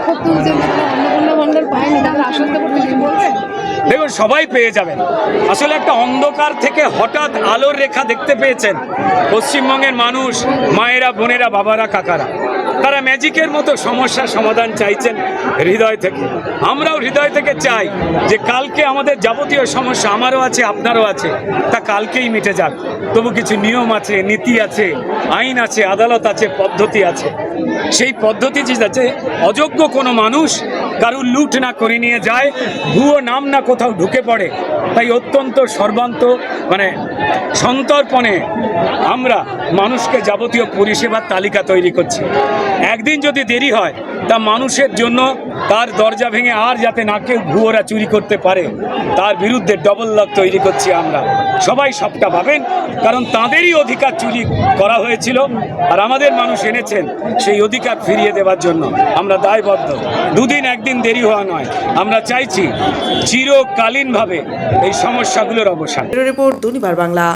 শপথ তুলছেন, অন্নপূর্ণা ভান্ডার পায়নি, তাদের আশ্বস্ত করতে কি বলবেন? দেখুন, সবাই পেয়ে যাবেন। আসলে একটা অন্ধকার থেকে হঠাৎ আলোর রেখা দেখতে পেয়েছেন পশ্চিমবঙ্গের মানুষ, মায়েরা, বোনেরা, বাবারা, কাকারা। তারা ম্যাজিকের মতো সমস্যার সমাধান চাইছেন হৃদয় থেকে। আমরাও হৃদয় থেকে চাই যে কালকে আমাদের যাবতীয় সমস্যা, আমারও আছে, আপনারও আছে, তা কালকেই মিটে যাক। তবু কিছু নিয়ম আছে, নীতি আছে, আইন আছে, আদালত আছে, পদ্ধতি আছে। সেই পদ্ধতি যাতে অযোগ্য কোনো মানুষ কারুর লুট না করে নিয়ে যায়, ভুয়ো নাম না কোথাও ঢুকে পড়ে, তাই অত্যন্ত সন্তর্পণে আমরা মানুষকে যাবতীয় পরিষেবার তালিকা তৈরি করছি। একদিন যদি দেরি হয়, তা মানুষের জন্য তার দরজা ভেঙে আর যাতে না কেউ ভুয়োরা চুরি করতে পারে, তার বিরুদ্ধে ডবল লক তৈরি করছি আমরা। সবাই সবটা পাবেন, কারণ তাঁদেরই অধিকার চুরি করা হয়েছিল, আর আমাদের মানুষ এনেছেন সেই অধিকার ফিরিয়ে দেওয়ার জন্য আমরা দায়বদ্ধ। দুদিন একদিন দেরি হওয়া নয়, আমরা চাইছি চিরকালীনভাবে এই সমস্যাগুলোর অবসান। রিপোর্ট দুনিবার বাংলা।